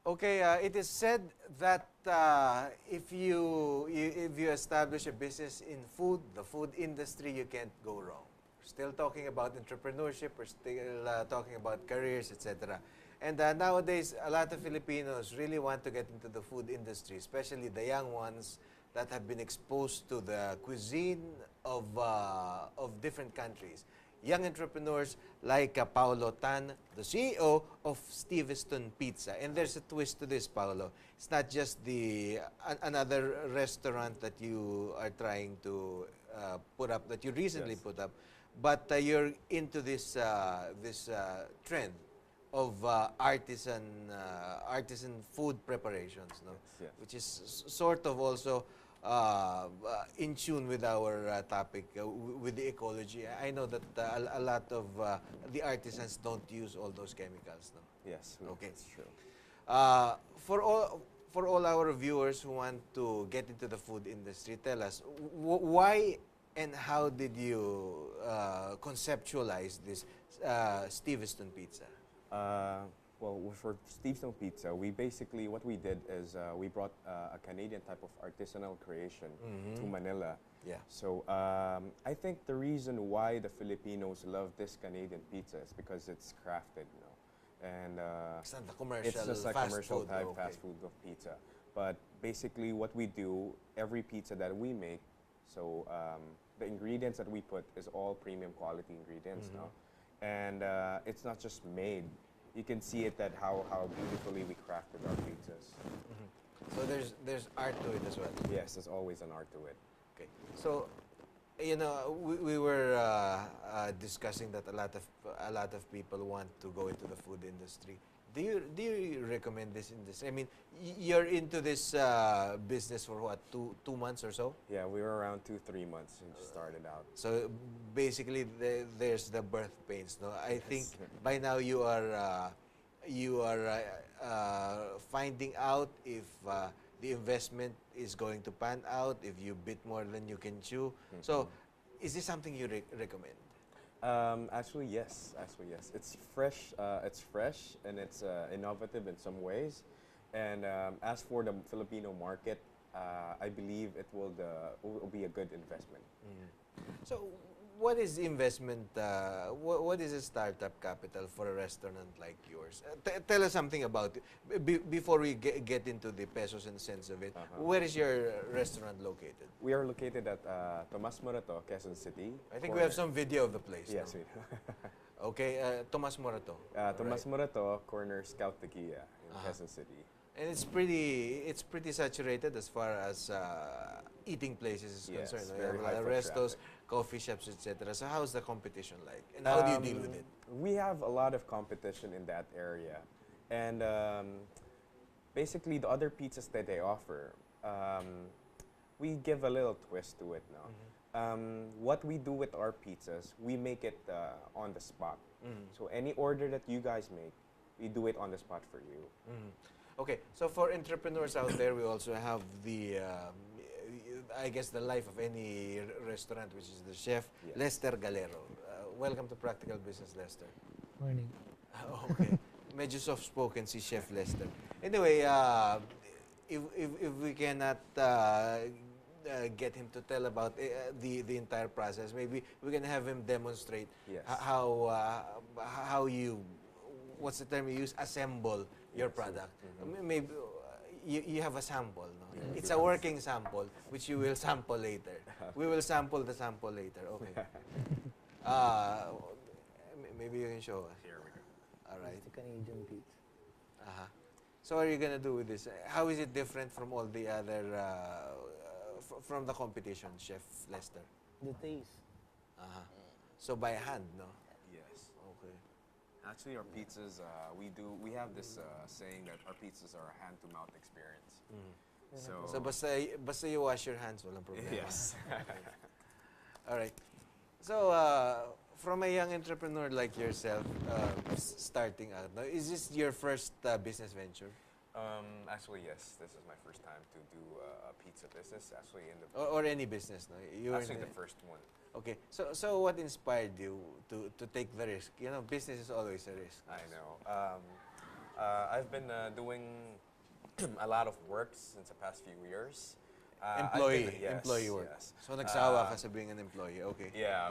Okay, it is said that if you establish a business in food, the food industry, you can't go wrong. We're still talking about entrepreneurship. We're still talking about careers, etc. And nowadays, a lot of Filipinos really want to get into the food industry, especially the young ones that have been exposed to the cuisine of different countries. Young entrepreneurs like Paolo Tan, the CEO of Steveston Pizza. And there's a twist to this, Paolo. It's not just another restaurant that you are trying to put up, that you recently put up, but you're into this trend of artisan food preparations, no? Yes. Which is sort of also in tune with our topic, with the ecology. I know that a lot of the artisans don't use all those chemicals, no? Yes, Okay. that's true. For all our viewers who want to get into the food industry, tell us why and how did you conceptualize this Steveston Pizza? Well, for Steveston Pizza, what we did is we brought a Canadian type of artisanal creation to Manila. Yeah. So I think the reason why the Filipinos love this Canadian pizza is because it's crafted, and It's not the commercial it's just like fast commercial food. type Okay. fast food of pizza. But basically, what we do, every pizza that we make, so the ingredients that we put is all premium quality ingredients, and it's not just made. You can see it that how beautifully we crafted our pizzas. So there's art to it as well. Yes, there's always an art to it. Okay. So, we were discussing that a lot of people want to go into the food industry. Do you recommend this industry? I mean, you're into this business for what, two months or so? Yeah, we were around 2-3 months and just started out. So basically, there's the birth pains. No, I think by now you are finding out if the investment is going to pan out, if you bit more than you can chew. So, is this something you recommend? Actually, yes. It's fresh. And it's innovative in some ways. And as for the Filipino market, I believe it will be a good investment. So, what is investment? What is a startup capital for a restaurant like yours? Tell us something about it before we get into the pesos and cents of it. Where is your restaurant located? We are located at Tomas Morato, Quezon City. I think we have some video of the place. Yes, no? we do. Okay, Tomas Morato. Tomas Morato, corner Scout Tequila in Quezon City. And it's pretty saturated as far as eating places is Yes, concerned. very high foot Restos, traffic. coffee shops, etc. So how's the competition like, and how do you deal with it? We have a lot of competition in that area, and basically the other pizzas that they offer, we give a little twist to it now. What we do with our pizzas, we make it on the spot. So any order that you guys make, we do it on the spot for you. Okay, so for entrepreneurs out there, we also have the, I guess, the life of any restaurant, which is the chef, Yes. Lester Galero. Welcome to Practical Business, Lester. Morning. Okay. Medyo soft-spoken si Chef Lester. Anyway, if we cannot get him to tell about the entire process, maybe we can have him demonstrate Yes. how you, what's the term you use, assemble your product. Maybe you have a sample, no? Yes. It's a working sample, which you will sample later. We will sample the sample later. Okay. Maybe you can show us. Here we go. All right. It's the Canadian pizza. So what are you gonna do with this? How is it different from all the other, from the competition, Chef Lester? The taste. So by hand, no? Yes. Okay. Actually, our pizzas, we have this saying that our pizzas are a hand-to-mouth experience. So basta you wash your hands, walang problema. Yes. All right. So from a young entrepreneur like yourself, starting out, now, is this your first business venture? Actually, yes. This is my first time to do a pizza business. Actually, in the Or any business, no? You were actually in the first one. Okay. So what inspired you to take the risk? You know, business is always a risk. I know. I've been doing a lot of work since the past few years. Employee work. Yes. So nagsawa ka sa being an employee. Okay. Yeah,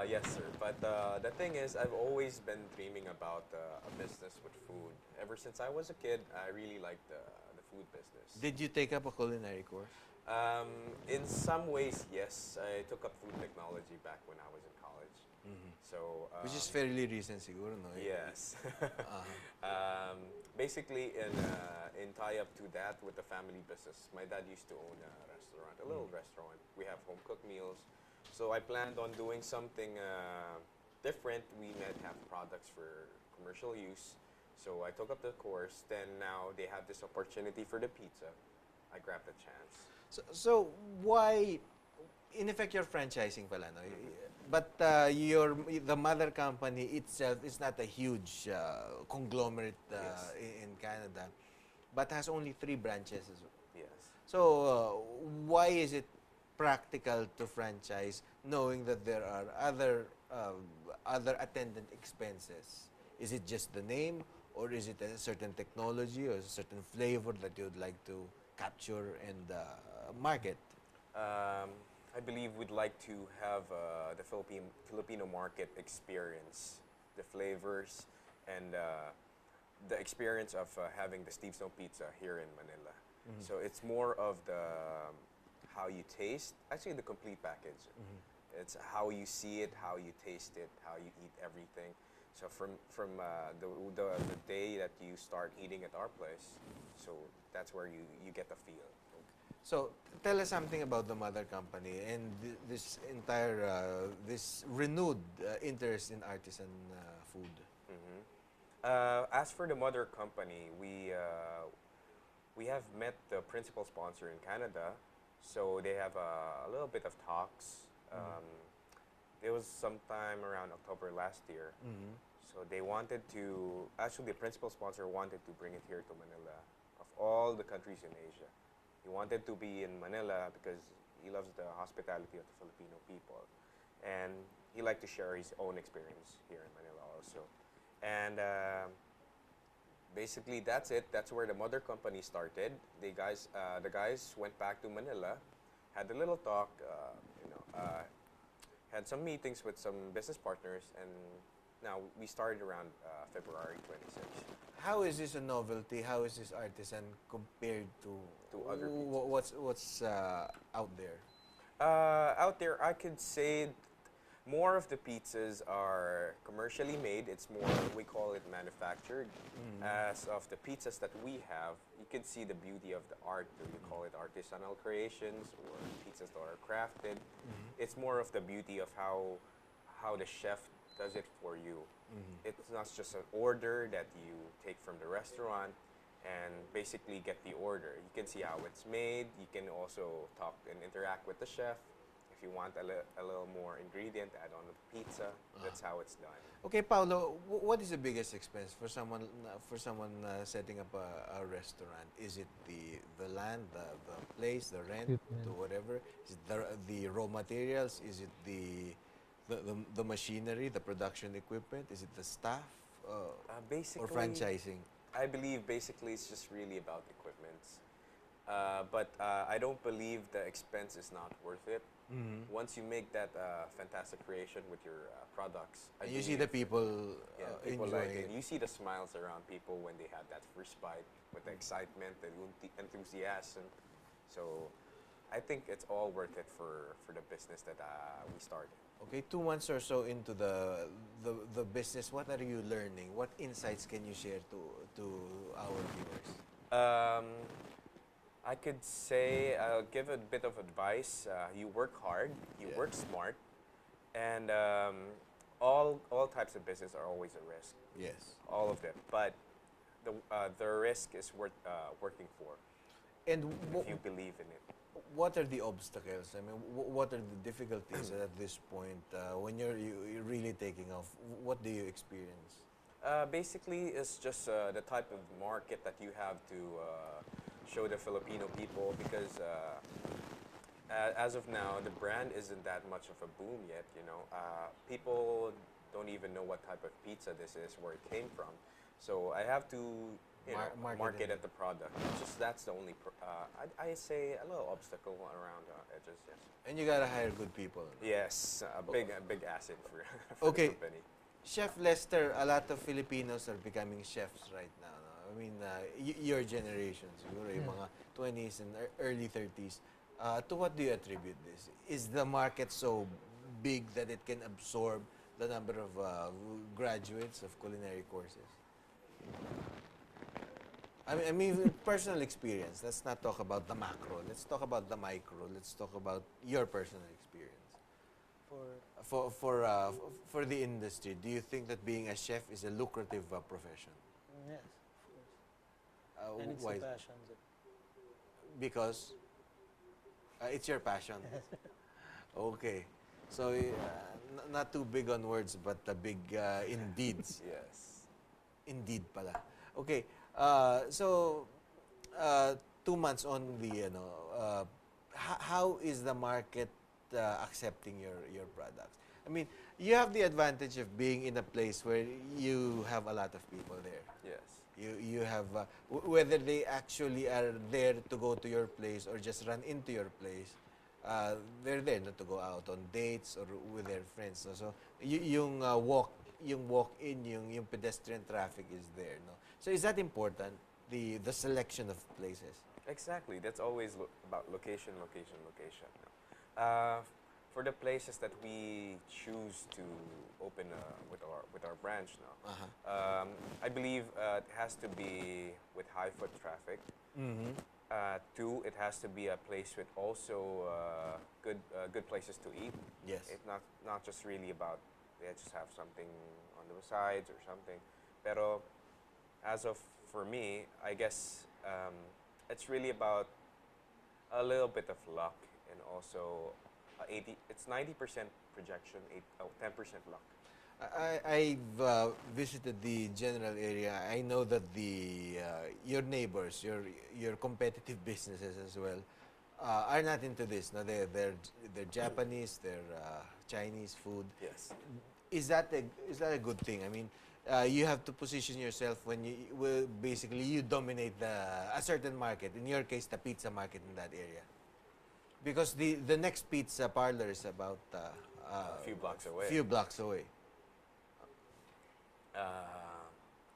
yes, sir. But the thing is, I've always been dreaming about a business with food. Ever since I was a kid, I really liked the food business. Did you take up a culinary course? In some ways, yes. I took up food technology back when I was in college. So, Which is fairly recent siguro, no? yes. Uh-huh. Basically, in tie-up to that with the family business, my dad used to own a restaurant, a little restaurant. We have home-cooked meals. So I planned on doing something different. We might have products for commercial use. So I took up the course. Then now they have this opportunity for the pizza. I grabbed the chance. So why, in effect, you're franchising pala, no? But the mother company itself is not a huge conglomerate Yes. in Canada, but has only 3 branches. Yes. So why is it practical to franchise, knowing that there are other attendant expenses? Is it just the name, or is it a certain technology or a certain flavor that you'd like to capture and market? I believe we'd like to have the Filipino market experience, the flavors, and the experience of having the Steveston pizza here in Manila. So it's more of the how you taste, actually the complete package. It's how you see it, how you taste it, how you eat everything. So from the day that you start eating at our place, so that's where you get the feel. So tell us something about the mother company and this entire this renewed interest in artisan food. As for the mother company, we have met the principal sponsor in Canada, so they have a little bit of talks. It was sometime around October last year. So they wanted to, actually the principal sponsor wanted to bring it here to Manila, of all the countries in Asia. He wanted to be in Manila because he loves the hospitality of the Filipino people. And he liked to share his own experience here in Manila also. And basically that's it. That's where the mother company started. The guys went back to Manila, had a little talk, had some meetings with some business partners, and now we started around February 26th. How is this a novelty? How is this artisan compared to other what's out there? Out there, I could say more of the pizzas are commercially made. It's more, we call it manufactured. As of the pizzas that we have, you can see the beauty of the art. We call it artisanal creations or pizzas that are crafted. It's more of the beauty of how the chef does it for you. It's not just an order that you take from the restaurant and basically get the order. You can see how it's made. You can also talk and interact with the chef. If you want a little more ingredient, add on the pizza. That's how it's done. Okay, Paolo, what is the biggest expense for someone setting up a restaurant? Is it the land, the place, the rent, Equipment. to whatever? Is it the raw materials? Is it the machinery, the production equipment? Is it the staff or Basically, franchising? I believe basically it's just really about equipment. But I don't believe the expense is not worth it. Once you make that fantastic creation with your products, I And you see the believe- people, people enjoying like it. it. You see the smiles around people when they have that first bite with the excitement, the enthusiasm. So I think it's all worth it for the business that we started. Okay, 2 months or so into the business, what are you learning? What insights can you share to our viewers? I could say, I'll give a bit of advice. You work hard, you Yeah. work smart, and all types of business are always a risk, Yes. all of them. But the risk is worth working for And if you believe in it. what are the obstacles? I mean, what are the difficulties at this point when you're really taking off? What do you experience? Basically, it's just the type of market that you have to show the Filipino people because as of now, the brand isn't that much of a boom yet. People don't even know what type of pizza this is, where it came from. So I have to Marketing. market the product. Just that's the only, I say a little obstacle around edges. Yes. And you gotta hire good people. Yes, a big asset for, for Okay. the company. Chef Lester, a lot of Filipinos are becoming chefs right now. No? I mean, your generation, siguro, yung mga 20s and early 30s. To what do you attribute this? Is the market so big that it can absorb the number of graduates of culinary courses? I mean, personal experience. Let's not talk about the macro. Let's talk about the micro. Let's talk about your personal experience. For the industry, do you think that being a chef is a lucrative profession? Yes, of course. And it's Why? a passion. Because it's your passion. Okay. So, not too big on words, but big in deeds. Yes. Indeed pala. Okay. So, 2 months on the, how is the market accepting your products? I mean, you have the advantage of being in a place where you have a lot of people there. Yes. You have, whether they actually are there to go to your place or just run into your place, they're there not to go out on dates or with their friends. So, yung walk-in, yung pedestrian traffic is there. No? So is that important, the selection of places? Exactly. That's always about location, location, location. For the places that we choose to open with our branch now, I believe it has to be with high foot traffic. Mm-hmm. 2, it has to be a place with also good places to eat. Yes. It's not just really about just have something on the sides or something. Pero as of for me, I guess it's really about a little bit of luck and also 90% projection, 10% luck. I've visited the general area. I know that your neighbors, your competitive businesses as well, are not into this. No, they're Japanese, they're Chinese food. Yes. Is that a good thing? I mean, you have to position yourself when basically you dominate a certain market. In your case, the pizza market in that area, because the next pizza parlor is about A few blocks away. Few blocks away.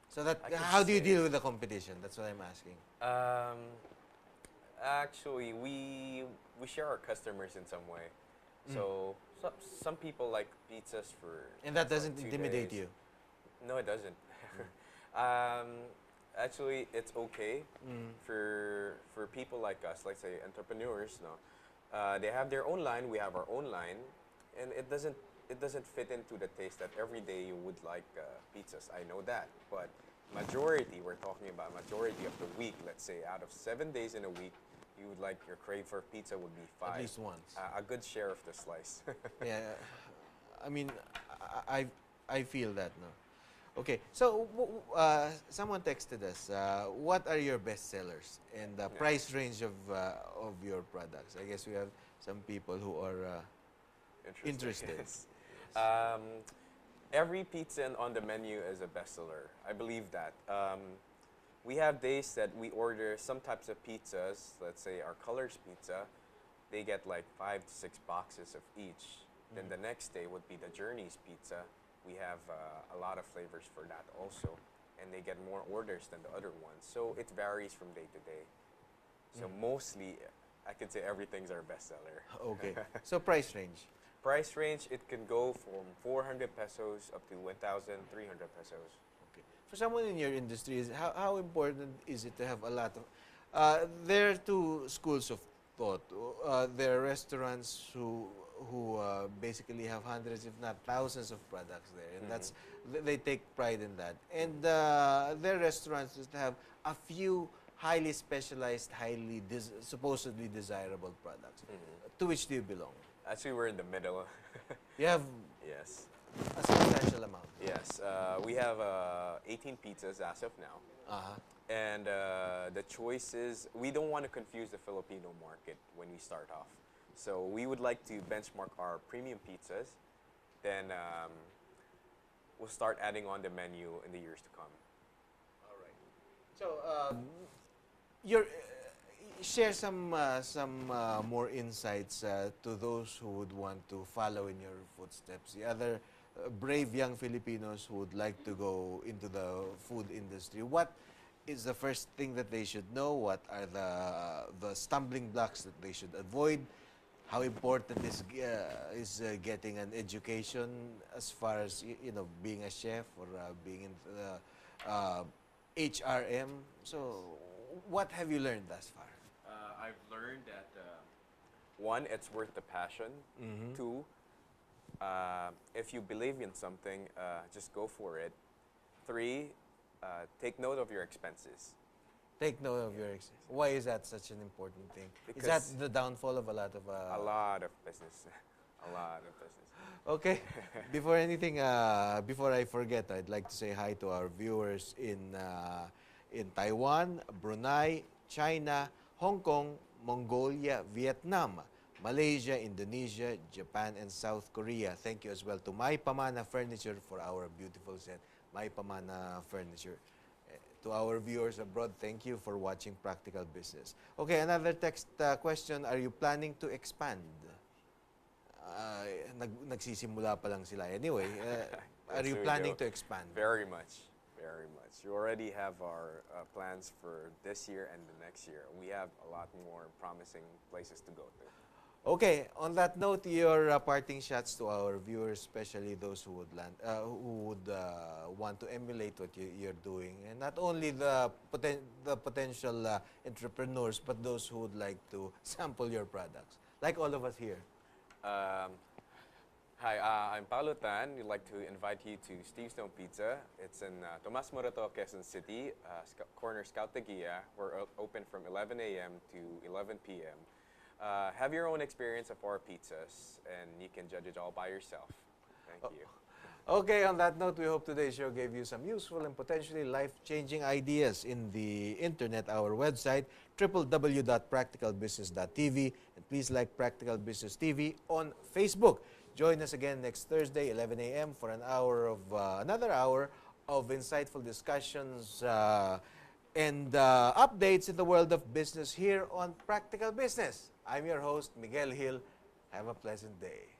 So I could how do you say- deal with the competition? That's what I'm asking. Actually, we share our customers in some way. So some people like pizzas for And that for doesn't 2 intimidate days. you. No, it doesn't. Actually, it's okay for people like us, let's say entrepreneurs. No, they have their own line. We have our own line, and it doesn't fit into the taste that every day you would like pizzas. I know that, but majority, we're talking about majority of the week. Let's say out of 7 days in a week, you would like your crave for pizza would be 5. At least once. A good share of the slice. Yeah, I mean, I feel that no. Okay, so someone texted us. What are your best sellers and the price range of your products? I guess we have some people who are interested. Yes. Every pizza on the menu is a bestseller. I believe that. We have days that we order some types of pizzas. Let's say our colors pizza, they get like 5 to 6 boxes of each. Then the next day would be the Journeys pizza. We have a lot of flavors for that also, and they get more orders than the other ones. So it varies from day to day. So mostly, I could say everything's our bestseller. Okay, so price range. Price range, it can go from 400 pesos up to 1,300 pesos. Okay. For someone in your industry, how important is it to have a lot of? There are two schools of thought. There are restaurants who basically have hundreds, if not thousands, of products there, and that's they take pride in that. And there are restaurants that have a few highly specialized, supposedly desirable products. To which do you belong? Actually, we're in the middle. You have Yes. a substantial amount. Yes. We have 18 pizzas as of now. And the choices, we don't want to confuse the Filipino market when we start off. So we would like to benchmark our premium pizzas. Then we'll start adding on the menu in the years to come. All right. So, share some more insights to those who would want to follow in your footsteps. The other brave young Filipinos who would like to go into the food industry. What is the first thing that they should know? What are the stumbling blocks that they should avoid? How important is getting an education as far as being a chef or being in the HRM? So, what have you learned thus far? I've learned that one, it's worth the passion. Mm-hmm. Two, if you believe in something, just go for it. Three, take note of your expenses. Take note of your expenses. Why is that such an important thing? Is that Because the downfall of a lot of... a lot of business. A lot of business. Okay. Before anything, before I forget, I'd like to say hi to our viewers in Taiwan, Brunei, China, Hong Kong, Mongolia, Vietnam, Malaysia, Indonesia, Japan, and South Korea. Thank you as well to My Pamana Furniture for our beautiful set. My Pamana Furniture. To our viewers abroad, thank you for watching Practical Business. Okay, another text question. Are you planning to expand? Nagsisimula pa lang sila. Anyway, are Yes, you we planning do. to expand? Very much. Very much. We already have our plans for this year and the next year. We have a lot more promising places to go to. Okay, on that note, your parting shots to our viewers, especially those who would want to emulate what you're doing, and not only the potential entrepreneurs, but those who would like to sample your products, like all of us here. Hi, I'm Paolo Tan. We'd like to invite you to Steveston Pizza. It's in Tomas Morato, Quezon City, corner Scout Taguia. We're open from 11 a.m. to 11 p.m. Have your own experience of our pizzas, and you can judge it all by yourself. Thank you. Okay, on that note, we hope today's show gave you some useful and potentially life-changing ideas in the internet, our website, www.practicalbusiness.tv, and please like Practical Business TV on Facebook. Join us again next Thursday, 11 a.m. for another hour of insightful discussions and updates in the world of business here on Practical Business. I'm your host, Miguel Hill. Have a pleasant day.